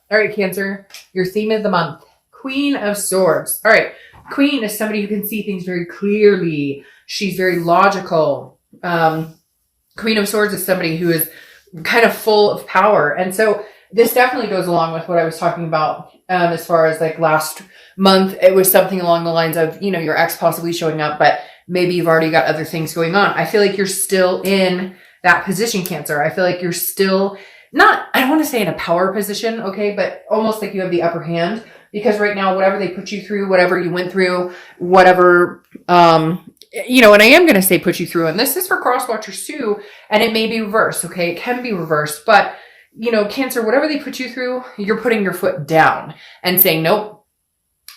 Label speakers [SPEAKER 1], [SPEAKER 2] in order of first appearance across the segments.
[SPEAKER 1] All right, Cancer, your theme of the month, Queen of Swords. All right, Queen is somebody who can see things very clearly. She's very logical. Queen of Swords is somebody who is kind of full of power. And so this definitely goes along with what I was talking about as far as like last month. It was something along the lines of, your ex possibly showing up, but maybe you've already got other things going on. I feel like you're still in that position, Cancer. I feel like you're still not, I don't want to say in a power position, okay, but almost like you have the upper hand, because right now, whatever they put you through, whatever you went through, whatever, and I am going to say put you through, and this is for cross watchers too, and it may be reversed, okay? It can be reversed, but, Cancer, whatever they put you through, you're putting your foot down and saying, nope,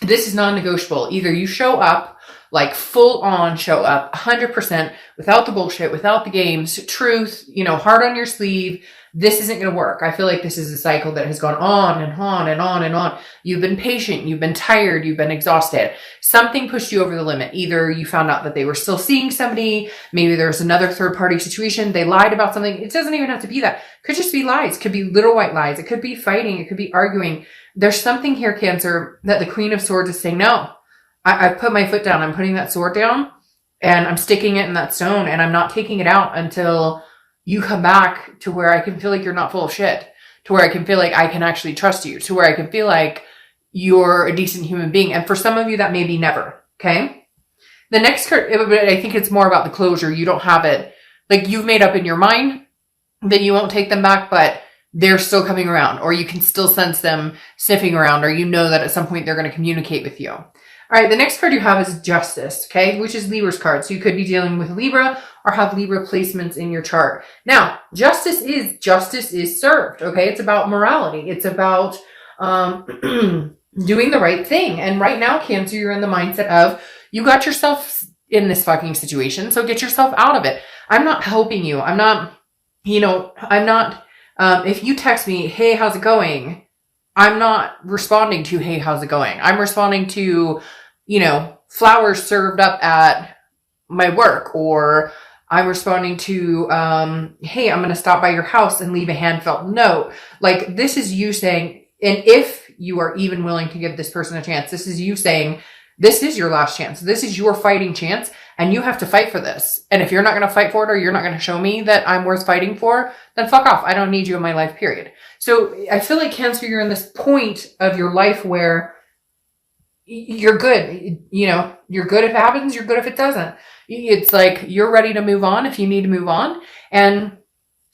[SPEAKER 1] this is non-negotiable. Either you show up, like full on show up 100% without the bullshit, without the games, truth, heart on your sleeve. This isn't going to work. I feel like this is a cycle that has gone on and on and on and on. You've been patient. You've been tired. You've been exhausted. Something pushed you over the limit. Either you found out that they were still seeing somebody. Maybe there's another third party situation. They lied about something. It doesn't even have to be that. It could just be lies. It could be little white lies. It could be fighting. It could be arguing. There's something here, Cancer, that the Queen of Swords is saying, no, I've put my foot down. I'm putting that sword down and I'm sticking it in that stone and I'm not taking it out until you come back to where I can feel like you're not full of shit, to where I can feel like I can actually trust you, to where I can feel like you're a decent human being. And for some of you, that may be never. Okay. The next card, I think it's more about the closure. You don't have it. Like you've made up in your mind that you won't take them back, but they're still coming around, or you can still sense them sniffing around, or that at some point they're going to communicate with you. All right, the next card you have is Justice, okay, which is Libra's card. So you could be dealing with Libra or have Libra placements in your chart. Now, justice is served, okay? It's about morality. It's about doing the right thing. And right now, Cancer, you're in the mindset of you got yourself in this fucking situation, so get yourself out of it. I'm not helping you. I'm not, if you text me, hey, how's it going? I'm not responding to, hey, how's it going? I'm responding to, flowers served up at my work, or I'm responding to, hey, I'm going to stop by your house and leave a hand-felt note. Like, this is you saying, and if you are even willing to give this person a chance, this is you saying, this is your last chance. This is your fighting chance, and you have to fight for this. And if you're not going to fight for it, or you're not going to show me that I'm worth fighting for, then fuck off. I don't need you in my life, period. So I feel like, Cancer, you're in this point of your life where you're good. You're good if it happens. You're good if it doesn't. It's like you're ready to move on if you need to move on. And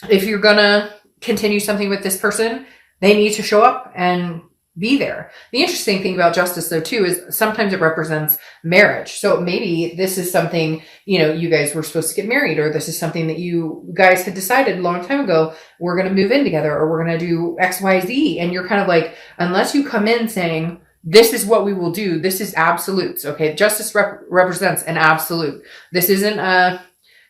[SPEAKER 1] if you're going to continue something with this person, they need to show up and be there. The interesting thing about Justice, though, too, is sometimes it represents marriage. So maybe this is something, you guys were supposed to get married, or this is something that you guys had decided a long time ago, we're going to move in together, or we're going to do X, Y, Z. And you're kind of like, unless you come in saying, this is what we will do, this is absolutes, okay? Justice represents an absolute. This isn't a,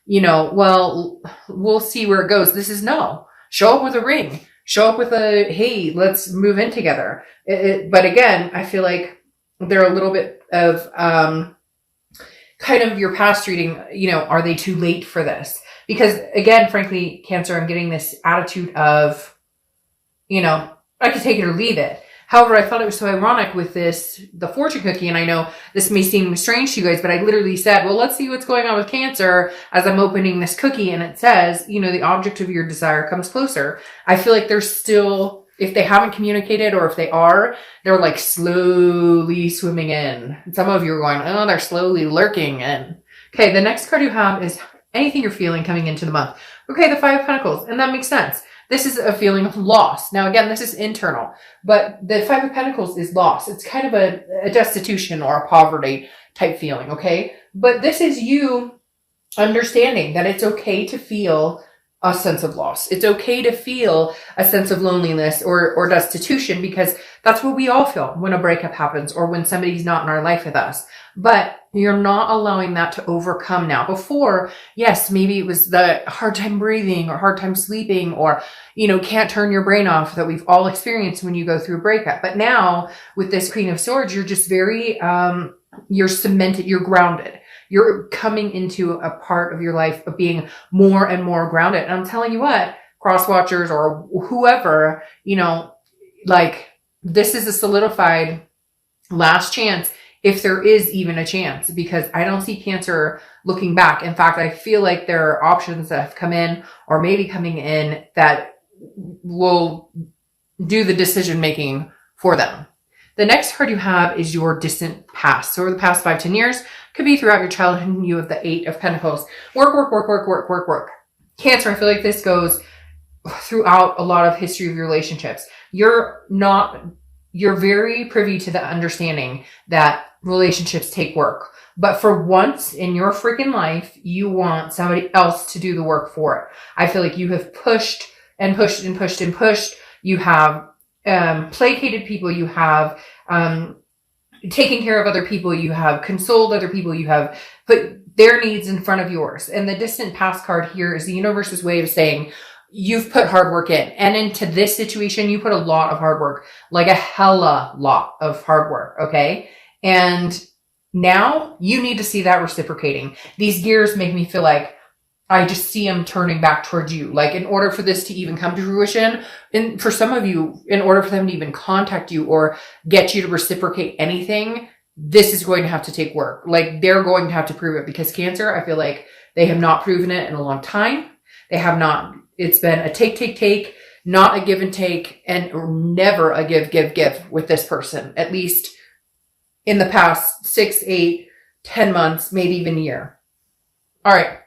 [SPEAKER 1] well, we'll see where it goes. This is no. Show up with a ring. Show up with a, hey, let's move in together. But again, I feel like they're a little bit of kind of your past reading, are they too late for this? Because again, frankly, Cancer, I'm getting this attitude of, I could take it or leave it. However, I thought it was so ironic with the fortune cookie, and I know this may seem strange to you guys, but I literally said, well, let's see what's going on with Cancer as I'm opening this cookie, and it says, the object of your desire comes closer. I feel like there's still, if they haven't communicated, or if they are, they're like slowly swimming in. And some of you are going, oh, they're slowly lurking in. Okay, the next card you have is anything you're feeling coming into the month. Okay, the Five of Pentacles, and that makes sense. This is a feeling of loss. Now, again, this is internal, but the Five of Pentacles is loss. It's kind of a destitution or a poverty type feeling, okay? But this is you understanding that it's okay to feel a sense of loss. It's okay to feel a sense of loneliness or destitution, because that's what we all feel when a breakup happens or when somebody's not in our life with us. But you're not allowing that to overcome now. Before, yes, maybe it was the hard time breathing or hard time sleeping or, can't turn your brain off that we've all experienced when you go through a breakup. But now with this Queen of Swords, you're just very, you're cemented, you're grounded. You're coming into a part of your life of being more and more grounded. And I'm telling you what, cross watchers or whoever, this is a solidified last chance, if there is even a chance, because I don't see Cancer looking back. In fact, I feel like there are options that have come in or maybe coming in that will do the decision making for them. The next card you have is your distant past. So over the past 5-10 years, could be throughout your childhood, you have the 8 of Pentacles. Work. Cancer, I feel like this goes throughout a lot of history of your relationships. You're very privy to the understanding that relationships take work. But for once in your freaking life, you want somebody else to do the work for it. I feel like you have pushed and pushed and pushed and pushed. You have placated people. You have taken care of other people. You have consoled other people. You have put their needs in front of yours. And the distant past card here is the universe's way of saying, you've put hard work in. And into this situation, you put a lot of hard work, like a hella lot of hard work. Okay. And now you need to see that reciprocating. These gears make me feel like I just see them turning back towards you. Like, in order for this to even come to fruition, and for some of you, in order for them to even contact you or get you to reciprocate anything, this is going to have to take work. Like, they're going to have to prove it, because Cancer, I feel like they have not proven it in a long time. They have not. It's been a take, not a give and take, and never a give with this person, at least in the past 6, 8, 10 months, maybe even a year. All right.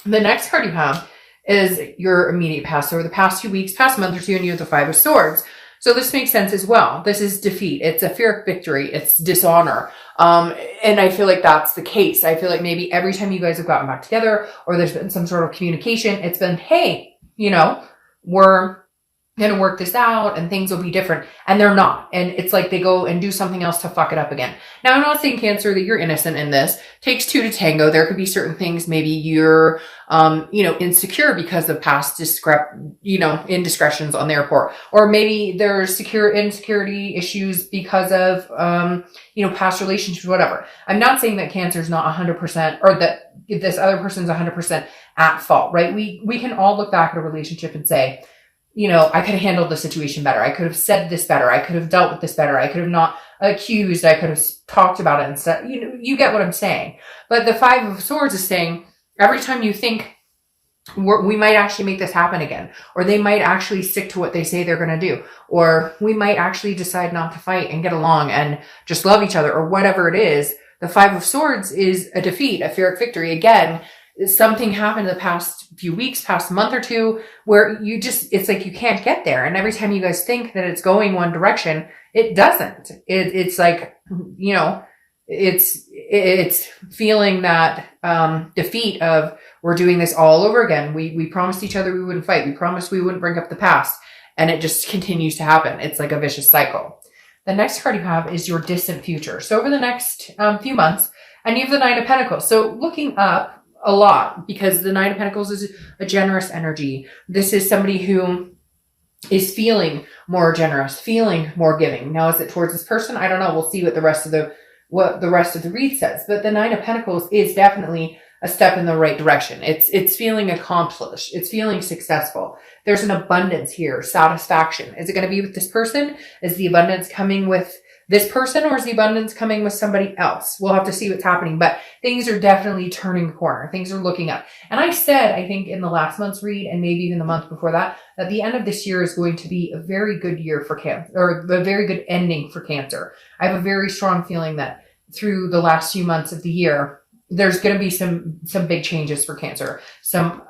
[SPEAKER 1] The next card you have is your immediate past. So over the past 2 weeks, past month or two, and you have the 5 of Swords. So this makes sense as well. This is defeat. It's a Pyrrhic victory. It's dishonor. And I feel like that's the case. I feel like maybe every time you guys have gotten back together or there's been some sort of communication, it's been, hey, we're going to work this out and things will be different. And they're not. And it's like they go and do something else to fuck it up again. Now, I'm not saying, Cancer, that you're innocent in this. Takes 2 to tango. There could be certain things. Maybe you're, insecure because of past indiscretions on their part. Or maybe there's insecurity issues because of, past relationships, whatever. I'm not saying that Cancer's not 100% or that this other person's 100% at fault, right? We can all look back at a relationship and say, I could have handled the situation better. I could have said this better. I could have dealt with this better. I could have not accused. I could have talked about it and said, you get what I'm saying. But the 5 of Swords is saying, every time you think we might actually make this happen again, or they might actually stick to what they say they're going to do, or we might actually decide not to fight and get along and just love each other, or whatever it is, the 5 of Swords is a defeat, a Pyrrhic victory. Again, something happened in the past few weeks, past month or two, where it's like you can't get there. And every time you guys think that it's going one direction, it doesn't. It's like, it's feeling that defeat of, we're doing this all over again. We promised each other we wouldn't fight. We promised we wouldn't bring up the past. And it just continues to happen. It's like a vicious cycle. The next card you have is your distant future. So over the next few months, and you have the 9 of Pentacles. So looking up a lot, because the 9 of Pentacles is a generous energy. This is somebody who is feeling more generous, feeling more giving. Now, is it towards this person? I don't know. We'll see what the rest of the read says. But the 9 of Pentacles is definitely a step in the right direction. It's feeling accomplished. It's feeling successful. There's an abundance here, satisfaction. Is it going to be with this person? Is the abundance coming with this person, or is the abundance coming with somebody else? We'll have to see what's happening, but things are definitely turning the corner. Things are looking up. And I said, I think in the last month's read, and maybe even the month before that the end of this year is going to be a very good year for Cancer, or a very good ending for Cancer. I have a very strong feeling that through the last few months of the year, there's going to be some big changes for Cancer, some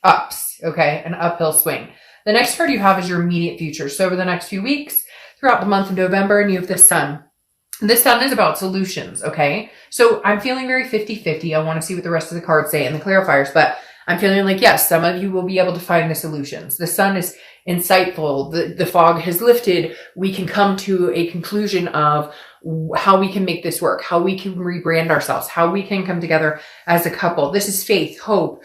[SPEAKER 1] ups, okay, an uphill swing. The next card you have is your immediate future. So over the next few weeks, throughout the month of November, and you have the Sun. This Sun is about solutions, okay? So I'm feeling very 50-50. I want to see what the rest of the cards say and the clarifiers, but I'm feeling like, yes, some of you will be able to find the solutions. The Sun is insightful. The fog has lifted. We can come to a conclusion of how we can make this work, how we can rebrand ourselves, how we can come together as a couple. This is faith, hope,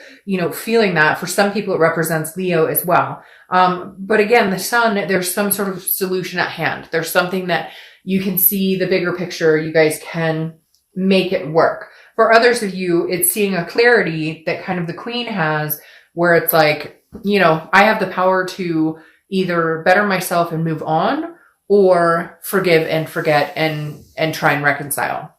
[SPEAKER 1] feeling that. For some people, it represents Leo as well. But again, the Sun, there's some sort of solution at hand. There's something that you can see the bigger picture. You guys can make it work. For others of you, it's seeing a clarity that kind of the Queen has, where it's like, I have the power to either better myself and move on, or forgive and forget and try and reconcile.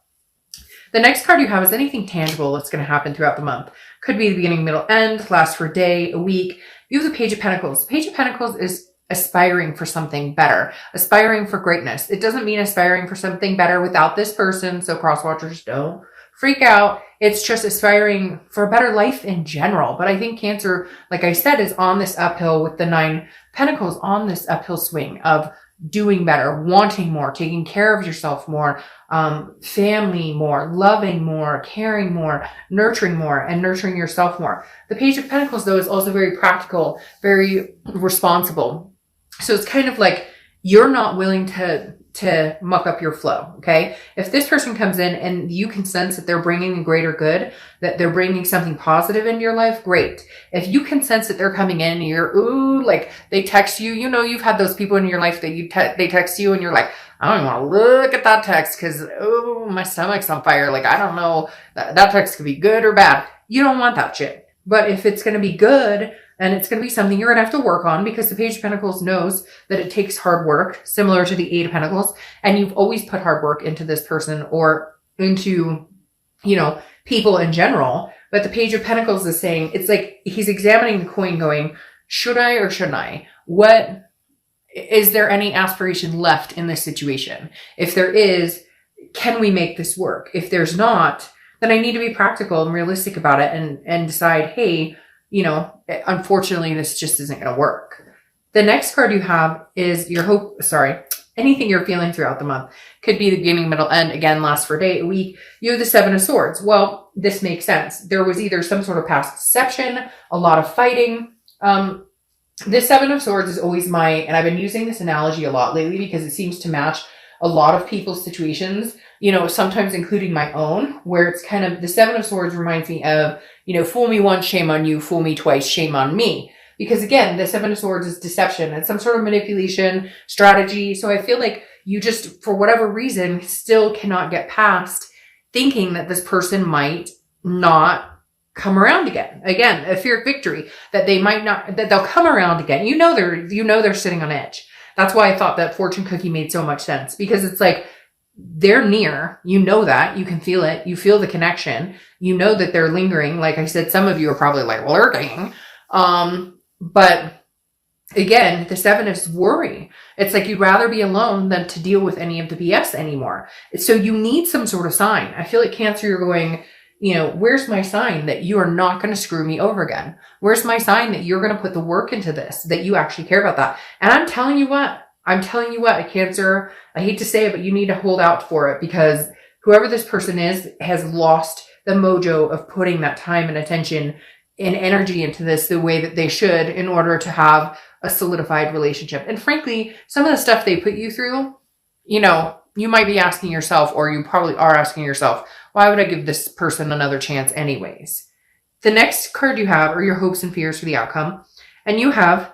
[SPEAKER 1] The next card you have is anything tangible that's going to happen throughout the month. Could be the beginning, middle, end, last for a day, a week. You have the Page of Pentacles. The Page of Pentacles is aspiring for something better, aspiring for greatness. It doesn't mean aspiring for something better without this person, so crosswatchers don't freak out. It's just aspiring for a better life in general. But I think Cancer, like I said, is on this uphill with the 9 Pentacles, on this uphill swing of doing better, wanting more, taking care of yourself more, family more, loving more, caring more, nurturing yourself more. The Page of Pentacles, though, is also very practical, very responsible. So it's kind of like you're not willing to muck up your flow, okay? If this person comes in and you can sense that they're bringing a greater good, that they're bringing something positive into your life, great. If you can sense that they're coming in and you're, like they text you, you've had those people in your life that they text you and you're like, I don't even want to look at that text because, my stomach's on fire. Like, I don't know, that text could be good or bad. You don't want that shit. But if it's going to be good, and it's going to be something you're going to have to work on, because the Page of Pentacles knows that it takes hard work, similar to the 8 of Pentacles. And you've always put hard work into this person or into, people in general. But the Page of Pentacles is saying, it's like he's examining the coin going, should I or shouldn't I? Is there any aspiration left in this situation? If there is, can we make this work? If there's not, then I need to be practical and realistic about it and decide, hey, unfortunately, this just isn't going to work. The next card you have is anything you're feeling throughout the month. Could be the beginning, middle, end, again, last for a day, a week. You have the 7 of Swords. Well, this makes sense. There was either some sort of past deception, a lot of fighting. This 7 of Swords is always and I've been using this analogy a lot lately because it seems to match a lot of people's situations, sometimes including my own, where it's kind of the 7 of Swords reminds me of, fool me once, shame on you, fool me twice, shame on me. Because again, the 7 of Swords is deception. It's some sort of manipulation strategy. So I feel like you just, for whatever reason, still cannot get past thinking that this person might not come around again. Again, a fear of victory, that they might not, that they'll come around again. They're sitting on edge. That's why I thought that fortune cookie made so much sense, because it's like they're near, that, you can feel it. You feel the connection. That they're lingering. Like I said, some of you are probably like lurking. But again, the 7 is worry. It's like you'd rather be alone than to deal with any of the BS anymore. So you need some sort of sign. I feel like Cancer, you're going, where's my sign that you are not going to screw me over again? Where's my sign that you're going to put the work into this, that you actually care about that? And I'm telling you what, Cancer, I hate to say it, but you need to hold out for it, because whoever this person is has lost the mojo of putting that time and attention and energy into this the way that they should in order to have a solidified relationship. And frankly, some of the stuff they put you through, you might be asking yourself, or you probably are asking yourself, why would I give this person another chance anyways? The next card you have are your hopes and fears for the outcome. And you have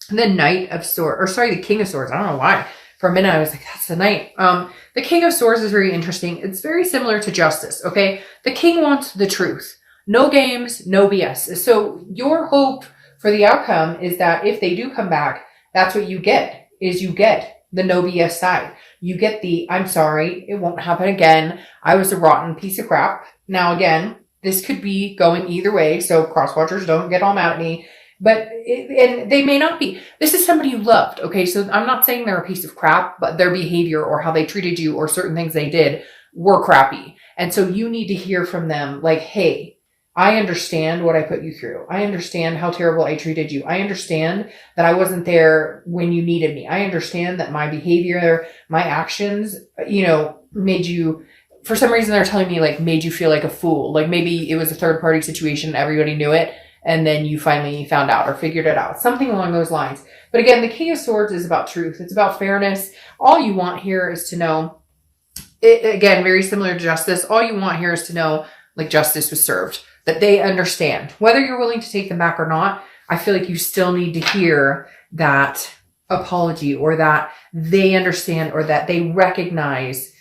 [SPEAKER 1] the Knight of Swords, the King of Swords. I don't know why. For a minute, I was like, that's the Knight. The King of Swords is very interesting. It's very similar to Justice, okay? The King wants the truth. No games, no BS. So your hope for the outcome is that if they do come back, that's what you get, is you get the no BS side. You get the, I'm sorry, it won't happen again. I was a rotten piece of crap. Now, again, this could be going either way, so crosswatchers don't get all mad at me. But, and they may not be. This is somebody you loved, okay? So I'm not saying they're a piece of crap, but their behavior or how they treated you or certain things they did were crappy. And so you need to hear from them like, hey, I understand what I put you through. I understand how terrible I treated you. I understand that I wasn't there when you needed me. I understand that my behavior, my actions, made you, for some reason they're telling me like made you feel like a fool. Like maybe it was a third party situation. Everybody knew it. And then you finally found out or figured it out. Something along those lines. But again, the King of Swords is about truth. It's about fairness. All you want here is to know, again, very similar to Justice. All you want here is to know like justice was served. That they understand. Whether you're willing to take them back or not, I feel like you still need to hear that apology, or that they understand, or that they recognize